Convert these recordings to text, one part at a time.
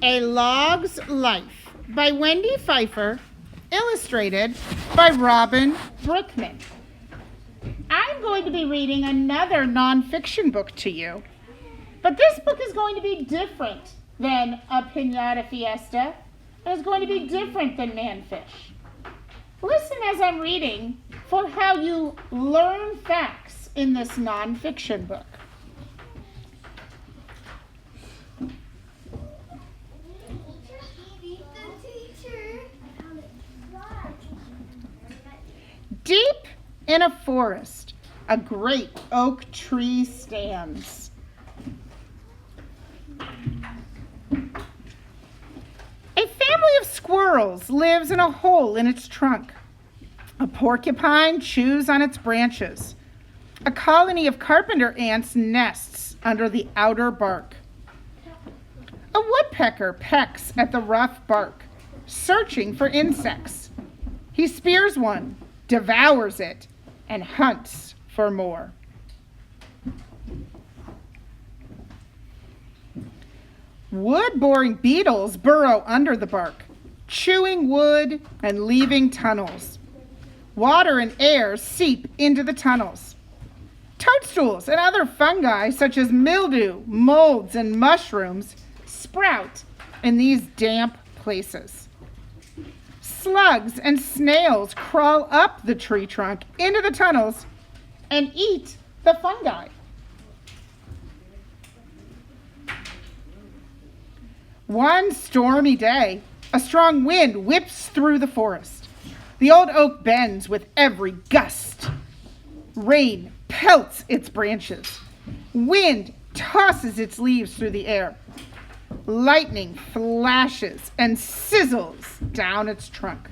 A Log's Life by Wendy Pfeiffer, illustrated by Robin Brickman. I'm going to be reading another nonfiction book to you, but this book is going to be different than A Piñata Fiesta. It is going to be different than Manfish. Listen as I'm reading for how you learn facts in this nonfiction book. Deep in a forest, a great oak tree stands. A family of squirrels lives in a hole in its trunk. A porcupine chews on its branches. A colony of carpenter ants nests under the outer bark. A woodpecker pecks at the rough bark, searching for insects. He spears one, devours it, and hunts for more. Wood-boring beetles burrow under the bark, chewing wood and leaving tunnels. Water and air seep into the tunnels. Toadstools and other fungi, such as mildew, molds, and mushrooms, sprout in these damp places. Slugs and snails crawl up the tree trunk into the tunnels and eat the fungi. One stormy day, a strong wind whips through the forest. The old oak bends with every gust. Rain pelts its branches. Wind tosses its leaves through the air. Lightning flashes and sizzles down its trunk.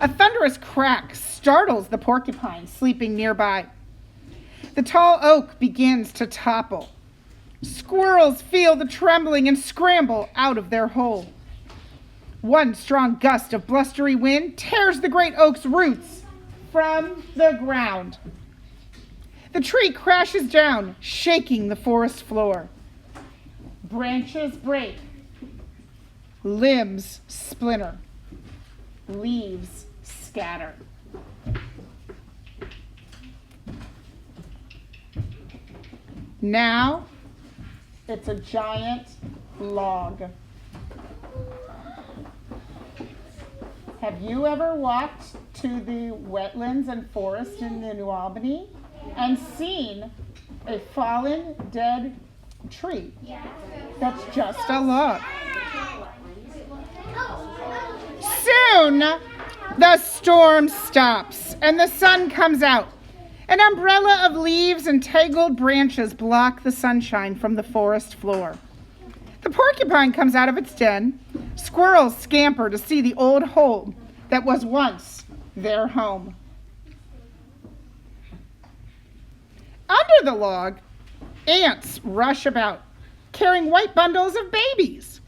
A thunderous crack startles the porcupine sleeping nearby. The tall oak begins to topple. Squirrels feel the trembling and scramble out of their hole. One strong gust of blustery wind tears the great oak's roots from the ground. The tree crashes down, shaking the forest floor. Branches break, limbs splinter, leaves scatter. Now it's a giant log. Have you ever walked to the wetlands and forest in New Albany and seen a fallen, dead tree? That's just a log. Soon, the storm stops and the sun comes out. An umbrella of leaves and tangled branches block the sunshine from the forest floor. The porcupine comes out of its den. Squirrels scamper to see the old hole that was once their home. Under the log, ants rush about, carrying white bundles of babies.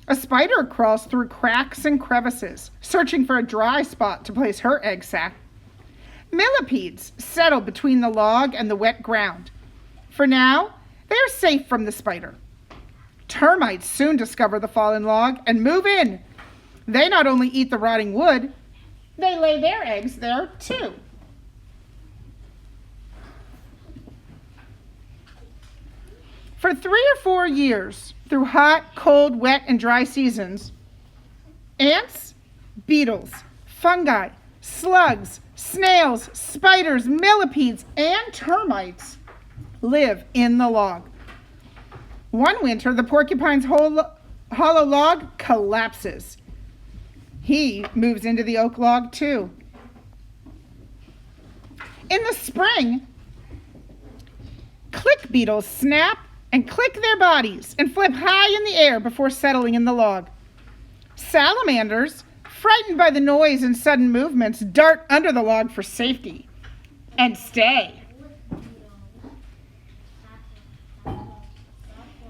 A spider crawls through cracks and crevices, searching for a dry spot to place her egg sac. Millipedes settle between the log and the wet ground. For now, they are safe from the spider. Termites soon discover the fallen log and move in. They not only eat the rotting wood, they lay their eggs there too. For 3 or 4 years, through hot, cold, wet, and dry seasons, ants, beetles, fungi, slugs, snails, spiders, millipedes, and termites live in the log. One winter, the porcupine's hollow log collapses. He moves into the oak log too. In the spring, click beetles snap and click their bodies and flip high in the air before settling in the log. Salamanders, frightened by the noise and sudden movements, dart under the log for safety and stay.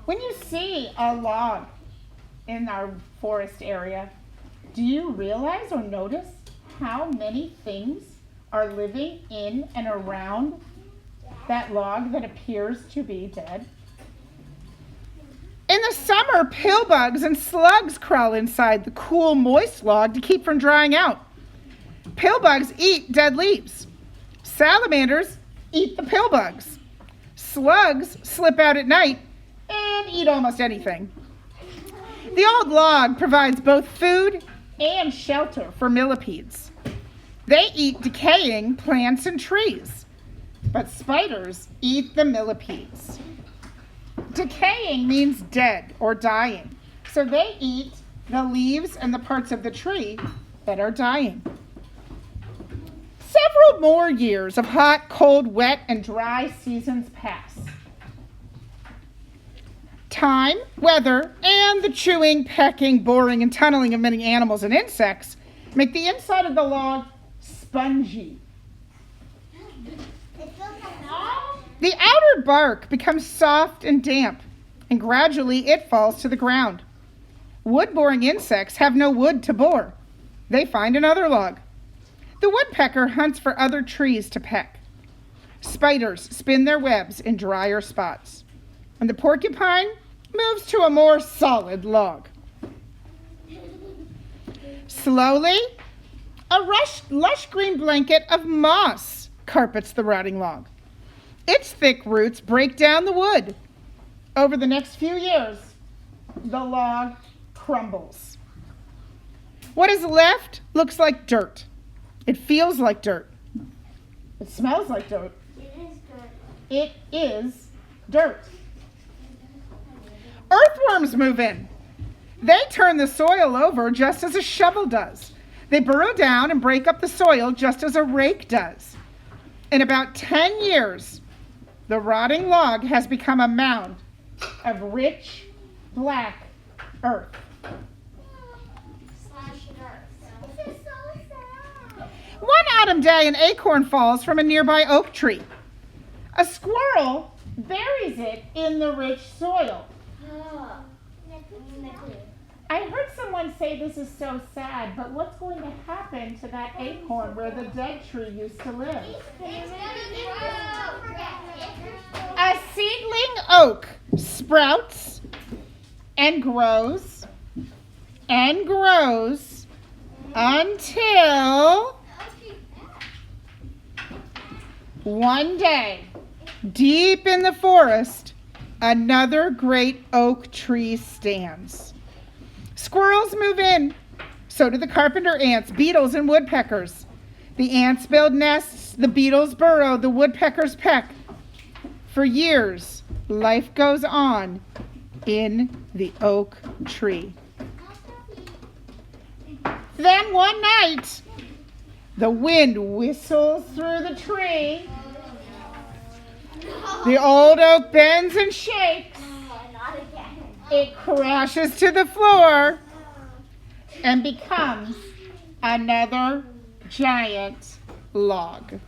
When you see a log in our forest area, do you realize or notice how many things are living in and around that log that appears to be dead? In the summer, pill bugs and slugs crawl inside the cool, moist log to keep from drying out. Pill bugs eat dead leaves. Salamanders eat the pill bugs. Slugs slip out at night and eat almost anything. The old log provides both food and shelter for millipedes. They eat decaying plants and trees, but spiders eat the millipedes. Decaying means dead or dying, so they eat the leaves and the parts of the tree that are dying. Several more years of hot, cold, wet, and dry seasons pass. Time, weather, and the chewing, pecking, boring, and tunneling of many animals and insects make the inside of the log spongy. The outer bark becomes soft and damp, and gradually it falls to the ground. Wood-boring insects have no wood to bore. They find another log. The woodpecker hunts for other trees to peck. Spiders spin their webs in drier spots, and the porcupine moves to a more solid log. Slowly, a lush green blanket of moss carpets the rotting log. Its thick roots break down the wood. Over the next few years, the log crumbles. What is left looks like dirt. It feels like dirt. It smells like dirt. It is dirt. Earthworms move in. They turn the soil over just as a shovel does. They burrow down and break up the soil just as a rake does. In about 10 years, the rotting log has become a mound of rich, black earth. One autumn day, an acorn falls from a nearby oak tree. A squirrel buries it in the rich soil. I heard someone say this is so sad, but what's going to happen to that acorn where the dead tree used to live? A seedling oak sprouts and grows until one day, deep in the forest, another great oak tree stands. Squirrels move in. So do the carpenter ants, beetles, and woodpeckers. The ants build nests, the beetles burrow, the woodpeckers peck. For years, life goes on in the oak tree. Then one night, the wind whistles through the tree. The old oak bends and shakes. It crashes to the floor and becomes another giant log.